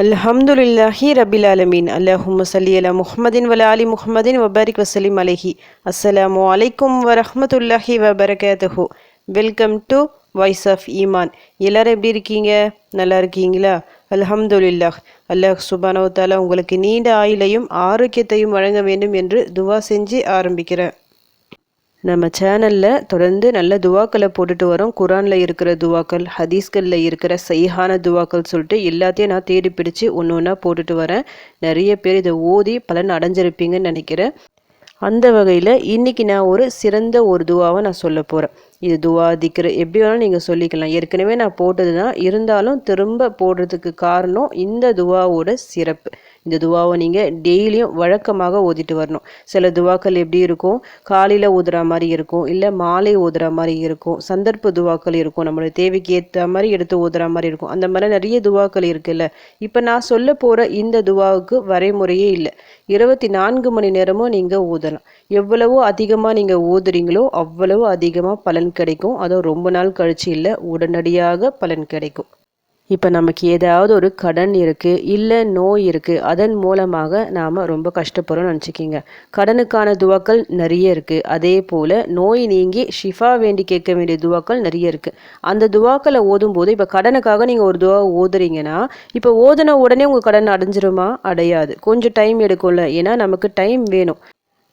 அல்ஹம்துலில்லாஹி ரபில் ஆலமீன். அல்லாஹும்ம ஸல்லி அலா முஹம்மதின் வல ஆலி முஹம்மதின் வபாரிக் வசலிம் அலைஹி. அஸ்ஸலாமு அலைக்கும் வரஹ்மத்துல்லாஹி வபரகாத்துஹு. வெல்கம் டு வாய்ஸ் ஆஃப் ஈமான். எல்லாரும் எப்படி இருக்கீங்க? நல்லா இருக்கீங்களா? அல்ஹம்துலில்லாஹ். அல்லாஹ் சுப்ஹானஹு வ தஆலா உங்களுக்கு நீண்ட ஆயுளையும் ஆரோக்கியத்தையும் வழங்க வேண்டும் என்று துவா செஞ்சு ஆரம்பிக்கிறேன். நம்ம சேனலில் தொடர்ந்து நல்ல துவாக்களை போட்டுட்டு வரோம். குரானில் இருக்கிற துவாக்கள், ஹதீஸ்களில் இருக்கிற சைஹான துவாக்கள் சொல்லிட்டு எல்லாத்தையும் நான் தேடி பிடிச்சி ஒன்று ஒன்றா போட்டுட்டு வரேன். நிறைய பேர் இதை ஓதி பலன் அடைஞ்சிருப்பீங்கன்னு நினைக்கிறேன். அந்த வகையில் இன்றைக்கி நான் ஒரு சிறந்த ஒரு துவாவை நான் சொல்ல போகிறேன். இது துவா திக்ரு எப்படி வேணாலும் நீங்கள் சொல்லிக்கலாம். ஏற்கனவே நான் போட்டது தான், இருந்தாலும் திரும்ப போடுறதுக்கு காரணம் இந்த துவாவோட சிறப்பு. இந்த துவாவை நீங்கள் டெய்லியும் வழக்கமாக ஓதிட்டு வரணும். சில துவாக்கள் எப்படி இருக்கும், காலையில் ஓதுற மாதிரி இருக்கும், இல்லை மாலை ஓதுற மாதிரி இருக்கும், சந்தர்ப்ப துவாக்கள் இருக்கும், நம்மளுடைய தேவைக்கு ஏற்ற மாதிரி எடுத்து ஓதுற மாதிரி இருக்கும். அந்த மாதிரி நிறைய துவாக்கள் இருக்குல்ல. இப்போ நான் சொல்ல போகிற இந்த துவாவுக்கு வரைமுறையே இல்லை. 24 மணி நேரமும் நீங்கள் ஓதலாம். எவ்வளவோ அதிகமாக நீங்கள் ஓதுறீங்களோ அவ்வளவு அதிகமாக பலன் கிடைக்கும். அதுவும் ரொம்ப நாள் கழிச்சு இல்லை, உடனடியாக பலன் கிடைக்கும். இப்போ நமக்கு ஏதாவது ஒரு கடன் இருக்குது, இல்லை நோய் இருக்குது, அதன் மூலமாக நாம் ரொம்ப கஷ்டப்படுறோம்னு நினச்சிக்கிங்க. கடனுக்கான துவாக்கள் நிறைய இருக்குது. அதே போல் நோய் நீங்கி ஷிஃபா வேண்டி கேட்க வேண்டிய துவாக்கள் நிறைய இருக்குது. அந்த துவாக்களை ஓதும்போது இப்போ கடனுக்காக நீங்கள் ஒரு துவா ஓதுறீங்கன்னா, இப்போ ஓதுன உடனே உங்கள் கடன் அடைஞ்சிருமா? அடையாது. கொஞ்சம் டைம் எடுக்கும்ல. ஏன்னா நமக்கு டைம் வேணும்.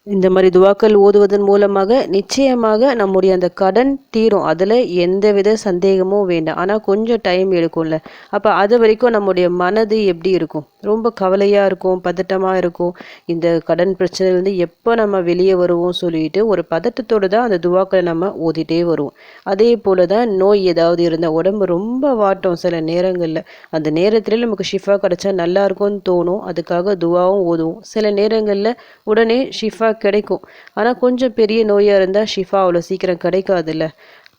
இந்த மாதிரி துவாக்கள் ஓதுவதன் மூலமாக நிச்சயமாக நம்முடைய அந்த கடன் தீரும். அதில் எந்தவித சந்தேகமும் வேண்டாம். ஆனால் கொஞ்சம் டைம் எடுக்கும்ல. அப்போ அது வரைக்கும் நம்முடைய மனது எப்படி இருக்கும்? ரொம்ப கவலையாக இருக்கும், பதட்டமாக இருக்கும். இந்த கடன் பிரச்சனையிலேருந்து எப்போ நம்ம வெளியே வருவோம் சொல்லிட்டு ஒரு பதட்டத்தோடு தான் அந்த துவாக்களை நம்ம ஓதிட்டே வருவோம். அதே போல் தான் நோய் ஏதாவது இருந்தால் உடம்பு ரொம்ப வாட்டும் சில நேரங்களில். அந்த நேரத்தில் நமக்கு ஷிஃபா கிடச்சா நல்லா இருக்கும்னு தோணும். அதுக்காக துவாவும் ஓதுவோம். சில நேரங்களில் உடனே ஷிஃபா கிடைக்கும். ஆனால் கொஞ்சம் பெரிய நோயாக இருந்தால் ஷிஃபா அவ்வளோ சீக்கிரம் கிடைக்காதுல்ல.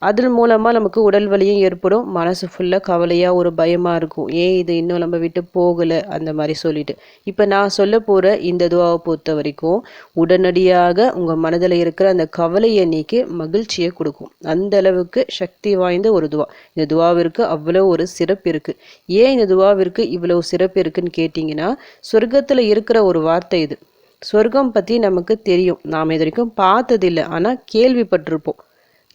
அதன் மூலமாக நமக்கு உடல் வலியும் ஏற்படும். மனசு ஃபுல்லாக கவலையாக ஒரு பயமாக இருக்கும். ஏன் இது இன்னும் நம்ம விட்டு போகலை அந்த மாதிரி சொல்லிட்டு. இப்போ நான் சொல்ல போகிற இந்த துவாவை பொறுத்த வரைக்கும் உடனடியாக உங்கள் மனதில் இருக்கிற அந்த கவலையை நீக்கி மகிழ்ச்சியை கொடுக்கும். அந்த அளவுக்கு சக்தி வாய்ந்த ஒரு துவா. இந்த துவாவிற்கு அவ்வளோ ஒரு சிறப்பு இருக்குது. ஏன் இந்த துவாவிற்கு இவ்வளோ சிறப்பு இருக்குன்னு கேட்டிங்கன்னா, சொர்க்கத்தில் இருக்கிற ஒரு வார்த்தை இது. சொர்க்கம் பற்றி நமக்கு தெரியும், நாம் இது வரைக்கும் பார்த்ததில்லை, ஆனால் கேள்விப்பட்டிருப்போம்.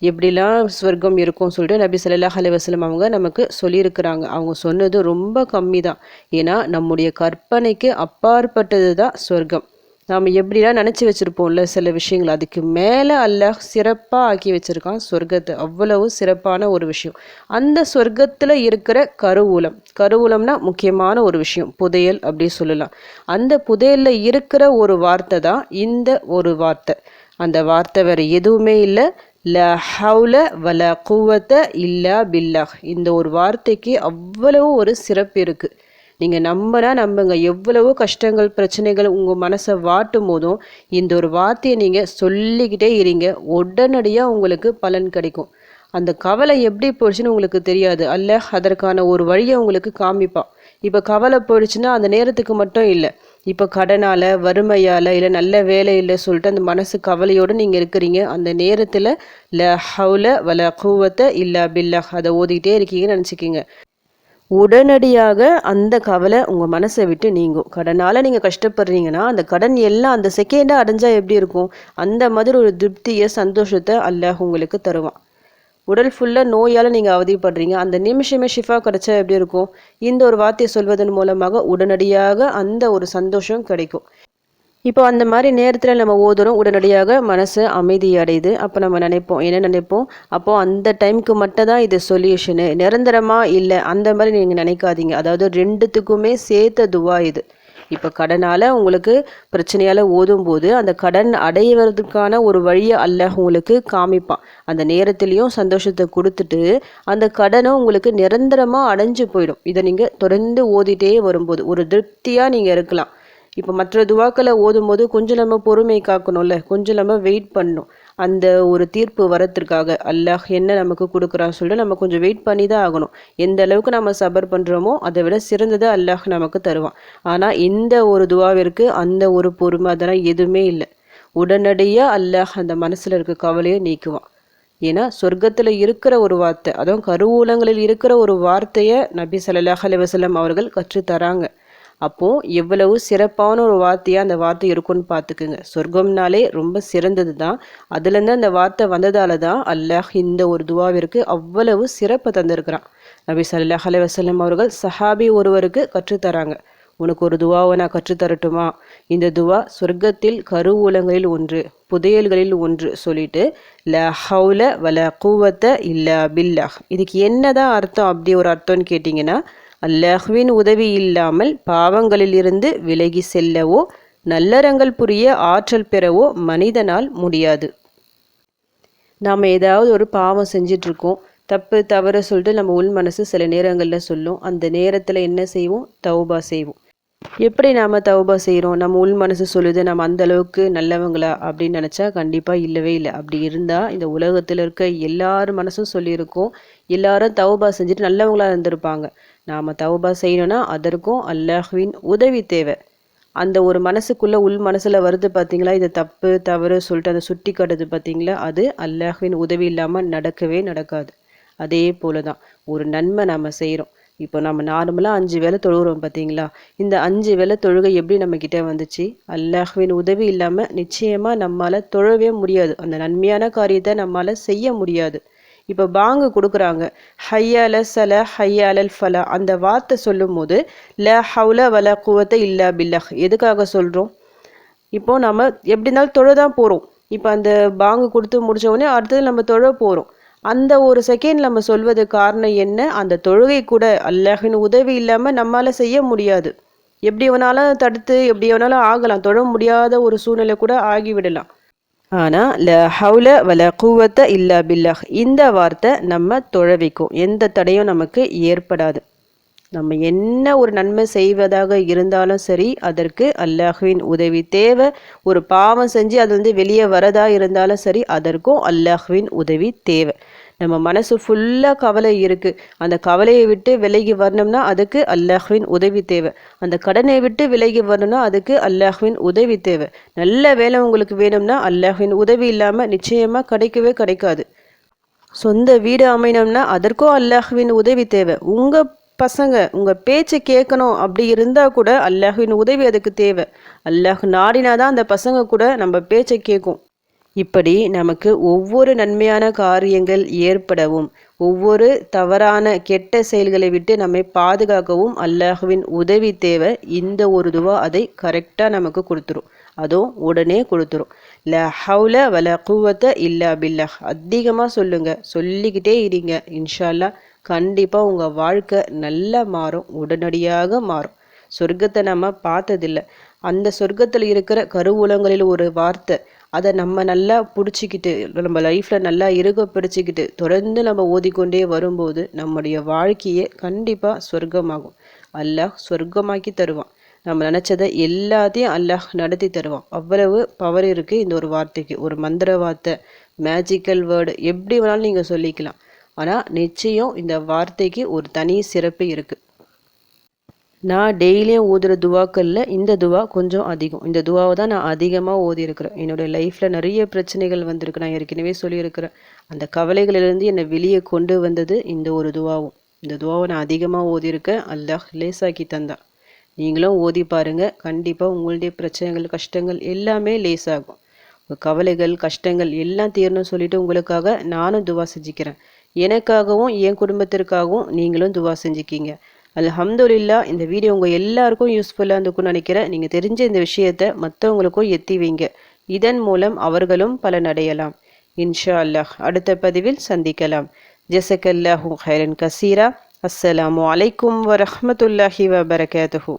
எப்படிலாம் சொர்க்கம் இருக்கும் சொல்லிட்டு நபி ஸல்லல்லாஹு அலைஹி வஸல்லம் அவங்க நமக்கு சொல்லியிருக்கிறாங்க. அவங்க சொன்னது ரொம்ப கம்மி தான். ஏன்னா நம்முடைய கற்பனைக்கு அப்பாற்பட்டது தான் சொர்க்கம். நாம் எப்படிலாம் நினச்சி வச்சுருப்போம்ல சில விஷயங்கள், அதுக்கு மேலே அல்லாஹ் சிறப்பாக ஆக்கி வச்சுருக்கான் சொர்க்கத்தை. அவ்வளவு சிறப்பான ஒரு விஷயம். அந்த சொர்க்கத்தில் இருக்கிற கருவூலம், கருவூலம்னா முக்கியமான ஒரு விஷயம், புதையல் அப்படி சொல்லலாம். அந்த புதையலில் இருக்கிற ஒரு வார்த்தை தான் இந்த ஒரு வார்த்தை. அந்த வார்த்தை வேறு எதுவுமே இல்லை, லா ஹவுல வல குவத்த இல்லா பில்லாஹ். இந்த ஒரு வார்த்தைக்கு அவ்வளவு ஒரு சிறப்பு இருக்குது. நீங்கள் நம்புங்க, எவ்வளவோ கஷ்டங்கள் பிரச்சனைகள் உங்கள் மனசை வாட்டும் போதும் இந்த ஒரு வார்த்தையை நீங்கள் சொல்லிக்கிட்டே இருங்க, உடனடியாக உங்களுக்கு பலன் கிடைக்கும். அந்த கவலை எப்படி போயிடுச்சுன்னு உங்களுக்கு தெரியாது. அல்லாஹ் அதற்கான ஒரு வழியை உங்களுக்கு காமிப்பான். இப்போ கவலை போயிடுச்சுன்னா அந்த நேரத்துக்கு மட்டும் இல்லை, இப்போ கடனால், வறுமையால், இல்லை நல்ல வேலை இல்லை சொல்லிட்டு அந்த மனசு கவலையோடு நீங்கள் இருக்கிறீங்க. அந்த நேரத்தில் ல ஹவுல வல குவத்த இல்லா பில்லாஹ் அதை ஓதிக்கிட்டே இருக்கீங்கன்னு நினச்சிக்கிங்க. உடனடியாக அந்த கவலை உங்கள் மனசை விட்டு நீங்கும். கடனால் நீங்கள் கஷ்டப்படுறீங்கன்னா அந்த கடன் எல்லாம் அந்த செகண்டாக அடைஞ்சால் எப்படி இருக்கும்? அந்த மாதிரி ஒரு திருப்தியை, சந்தோஷத்தை அல்லாஹ் உங்களுக்கு தருவான். உடல் ஃபுல்லாக நோயால் நீங்கள் அவதிப்படுறீங்க, அந்த நிமிஷமே ஷிஃபா கிடச்சா எப்படி இருக்கும்? இந்த ஒரு வார்த்தையை சொல்வதன் மூலமாக உடனடியாக அந்த ஒரு சந்தோஷம் கிடைக்கும். இப்போ அந்த மாதிரி நேரத்தில் நம்ம ஓதுறோம், உடனடியாக மனசு அமைதி அடையுது. அப்போ நம்ம என்ன நினைப்போம், அப்போது அந்த டைமுக்கு மட்டும் தான் இது சொல்யூஷனு, நிரந்தரமாக இல்லை அந்த மாதிரி நீங்கள் நினைக்காதீங்க. அதாவது ரெண்டுத்துக்குமே சேர்த்த துவா இது. இப்போ கடனால் உங்களுக்கு பிரச்சனையால் ஓதும்போது அந்த கடன் அடைவதற்கான ஒரு வழியை அல்லாஹ் உங்களுக்கு காமிப்பான். அந்த நேரத்துலேயும் சந்தோஷத்தை கொடுத்துட்டு அந்த கடனை உங்களுக்கு நிரந்தரமாக அடைஞ்சு போயிடும். இதை நீங்கள் தொடர்ந்து ஓதிட்டே வரும்போது ஒரு திருப்தியாக நீங்கள் இருக்கலாம். இப்போ மற்ற துவாக்களை ஓதும்போது கொஞ்சம் நம்ம பொறுமை காக்கணும்ல, கொஞ்சம் நம்ம வெயிட் பண்ணணும். அந்த ஒரு தீர்ப்பு வரத்திற்காக அல்லாஹ் என்ன நமக்கு கொடுக்குறான்னு சொல்லிட்டு நம்ம கொஞ்சம் வெயிட் பண்ணி தான் ஆகணும். எந்த அளவுக்கு நம்ம சபர் பண்ணுறோமோ அதை விட சிறந்ததை அல்லாஹ் நமக்கு தருவான். ஆனால் இந்த ஒரு துவாவிற்கு அந்த ஒரு பொறுமை அதெல்லாம் எதுவுமே இல்லை. உடனடியாக அல்லாஹ் அந்த மனசில் இருக்க கவலையை நீக்குவான். ஏன்னா சொர்க்கத்தில் இருக்கிற ஒரு வார்த்தை, அதுவும் கருவூலங்களில் இருக்கிற ஒரு வார்த்தையை நபி ஸல்லல்லாஹு அலைஹி வஸல்லம் அவர்கள் கற்றுத்தராங்க. அப்போது எவ்வளவு சிறப்பான ஒரு வார்த்தையாக அந்த வார்த்தை இருக்கும்னு பார்த்துக்குங்க. சொர்க்கம்னாலே ரொம்ப சிறந்தது தான். அதுலேருந்து அந்த வார்த்தை வந்ததால தான் அல்லாஹ் இந்த ஒரு துவாவிற்கு அவ்வளவு சிறப்பை தந்திருக்கிறான். நபி ஸல்லல்லாஹு அலைஹி வஸல்லம் அவர்கள் சஹாபி ஒருவருக்கு கற்றுத்தராங்க. உனக்கு ஒரு துவாவை நான் கற்றுத்தரட்டுமா? இந்த துவா சொர்க்கத்தில் கருவூலங்களில் ஒன்று, புதையல்களில் ஒன்று சொல்லிட்டு ல ஹவுல வல கூவத்த இல்லா பில்லாஹ். இதுக்கு என்னதான் அர்த்தம்? அப்படி ஒரு அர்த்தம்னு கேட்டிங்கன்னா, அல்லாஹ்வின் உதவி இல்லாமல் பாவங்களிலிருந்து விலகி செல்லவோ நல்லறங்கள் புரிய ஆற்றல் பெறவோ மனிதனால் முடியாது. நாம் ஏதாவது ஒரு பாவம் செஞ்சிட்ருக்கோம், தப்பு தவறு சொல்லிட்டு நம்ம உள் மனசு சில நேரங்களில் சொல்லும். அந்த நேரத்தில் என்ன செய்வோம்? தௌபா செய்வோம். எப்படி நாம் தௌபா செய்கிறோம்? நம்ம உள் மனசு சொல்லுது நம்ம அந்த அளவுக்கு நல்லவங்களா அப்படின்னு நினச்சா கண்டிப்பாக இல்லவே இல்லை. அப்படி இருந்தால் இந்த உலகத்தில் இருக்க எல்லார் மனசும் சொல்லியிருக்கோம், எல்லாரும் தௌபா செஞ்சுட்டு நல்லவங்களாக இருந்திருப்பாங்க. நாம் தௌபா செய்யணும்னா அதற்கும் அல்லாஹ்வின் உதவி தேவை. அந்த ஒரு மனசுக்குள்ளே உள் மனசில் வருது பார்த்தீங்களா, இது தப்பு தவறு சொல்லிட்டு அதை சுட்டி காட்டுது பார்த்தீங்களா, அது அல்லாஹ்வின் உதவி இல்லாமல் நடக்கவே நடக்காது. அதே போல தான் ஒரு நன்மை நம்ம செய்கிறோம். இப்போ நம்ம நார்மலாக 5 வேளை தொழுகிறோம் பார்த்தீங்களா, இந்த 5 வேளை தொழுகை எப்படி நம்மக்கிட்ட வந்துச்சு? அல்லாஹ்வின் உதவி இல்லாமல் நிச்சயமாக நம்மளால் தொழவே முடியாது. அந்த நன்மையான காரியத்தை நம்மளால் செய்ய முடியாது. இப்போ பாங்கு கொடுக்குறாங்க, ஹையால சல ஹையாலல் ஃபலா, அந்த வார்த்தை சொல்லும் போது ல ஹவுல வல குவத்த இல்லா பில்லஹ் எதுக்காக சொல்கிறோம்? இப்போது நம்ம எப்படி இருந்தாலும் தொழ தான் போகிறோம். இப்போ அந்த பாங்கு கொடுத்து முடித்த உடனே அடுத்தது நம்ம தொழ போகிறோம். அந்த ஒரு செகண்ட் நம்ம சொல்வது காரணம் என்ன? அந்த தொழுகை கூட அல்லாஹ்வின் உதவி இல்லாமல் நம்மளால் செய்ய முடியாது. எப்படி வேணாலும் தடுத்து எப்படி வேணாலும் ஆகலாம், தொழ முடியாத ஒரு சூழ்நிலை கூட ஆகிவிடலாம். ஆனால் ல ஹவுல வல குவத்த இல்லா பில்லாஹ் இந்த வார்த்தை நம்ம தொழ வைக்கும். எந்த தடையும் நமக்கு ஏற்படாது. நம்ம என்ன ஒரு நன்மை செய்வதாக இருந்தாலும் சரி, அதற்கு அல்லாஹ்வின் உதவி தேவை. ஒரு பாவம் செஞ்சு அதுலேருந்து வெளியே வரதா இருந்தாலும் சரி, அதற்கும் அல்லாஹ்வின் உதவி தேவை. நம்ம மனசு ஃபுல்லாக கவலை இருக்குது, அந்த கவலையை விட்டு விலகி வரணும்னா அதுக்கு அல்லாஹ்வின் உதவி தேவை. அந்த கடனை விட்டு விலகி வரணும்னா அதுக்கு அல்லாஹ்வின் உதவி தேவை. நல்ல வேலை உங்களுக்கு வேணும்னா அல்லாஹ்வின் உதவி இல்லாமல் நிச்சயமாக கிடைக்கவே கிடைக்காது. சொந்த வீடு அமையணும்னா அதற்கும் அல்லாஹ்வின் உதவி தேவை. உங்கள் பசங்க உங்கள் பேச்சை கேட்கணும் அப்படி இருந்தால் கூட அல்லாஹ்வின் உதவி அதுக்கு தேவை. அல்லாஹ் நாடினாதான் அந்த பசங்க கூட நம்ம பேச்சை கேட்கும். இப்படி நமக்கு ஒவ்வொரு நன்மையான காரியங்கள் ஏற்படவும் ஒவ்வொரு தவறான கெட்ட செயல்களை விட்டு நம்மை பாதுகாக்கவும் அல்லாஹ்வின் உதவி தேவை. இந்த ஒரு துவா அதை கரெக்டாக நமக்கு கொடுத்துரும். அதுவும் உடனே கொடுத்துரும். ல ஹவுல வல குவத்த இல்லா பில்லாஹ் அதிகமாக சொல்லுங்கள், சொல்லிக்கிட்டே இருங்க. இன்ஷா அல்லாஹ் கண்டிப்பாக உங்கள் வாழ்க்கை நல்லா மாறும், உடனடியாக மாறும். சொர்க்கத்தை நம்ம பார்த்ததில்லை, அந்த சொர்க்கத்தில் இருக்கிற கருவூலங்களில் ஒரு வார்த்தை, அதை நம்ம நல்லா பிடிச்சிக்கிட்டு நம்ம லைஃப்பில் நல்லா இருக பிடிச்சிக்கிட்டு தொடர்ந்து நம்ம ஓதிக்கொண்டே வரும்போது நம்முடைய வாழ்க்கையே கண்டிப்பாக சொர்க்கமாகும். அல்லாஹ் சொர்க்கமாக்கி தருவான். நம்ம நினச்சதை எல்லாத்தையும் அல்லாஹ் நடத்தி தருவான். அவ்வளவு பவர் இருக்குது இந்த ஒரு வார்த்தைக்கு. ஒரு மந்திர வார்த்தை, மேஜிக்கல் வேர்டு எப்படி வேணாலும் நீங்கள் சொல்லிக்கலாம். ஆனால் நிச்சயம் இந்த வார்த்தைக்கு ஒரு தனி சிறப்பு இருக்குது. நான் டெய்லியும் ஓதுகிற துவாக்களில் இந்த துவா கொஞ்சம் அதிகம். இந்த துவாவை தான் நான் அதிகமாக ஓதியிருக்கிறேன். என்னுடைய லைஃப்பில் நிறைய பிரச்சனைகள் வந்திருக்கு, நான் ஏற்கனவே சொல்லியிருக்கிறேன். அந்த கவலைகளிலிருந்து என்னை வெளியே கொண்டு வந்தது இந்த ஒரு துவாவும். இந்த துவாவை நான் அதிகமாக ஓதியிருக்கேன். அல்லாஹ் லேசாக்கி தந்தான். நீங்களும் ஓதி பாருங்கள். கண்டிப்பாக உங்களுடைய பிரச்சனைகள் கஷ்டங்கள் எல்லாமே லேசாகும். உங்கள் கவலைகள் கஷ்டங்கள் எல்லாம் தீரணும்னு சொல்லிட்டு உங்களுக்காக நானும் துவா செஞ்சுக்கிறேன். எனக்காகவும் என் குடும்பத்திற்காகவும் நீங்களும் துவா செஞ்சுக்கிங்க. அல்ஹம்துலில்லாஹ். இந்த வீடியோ உங்கள் எல்லாருக்கும் யூஸ்ஃபுல்லாக இருந்துக்குன்னு நினைக்கிறேன். நீங்கள் தெரிஞ்ச இந்த விஷயத்தை மற்றவங்களுக்கும் எத்தி வைங்க. இதன் மூலம் அவர்களும் பலனடையலாம். இன்ஷா அல்லாஹ். அடுத்த பதிவில் சந்திக்கலாம். ஜஸக்கல்லாஹு ஹைரன் கசீரா. அஸ்ஸலாமு அலைக்கும் வரஹ்மத்துல்லாஹி வபரகாத்துஹு.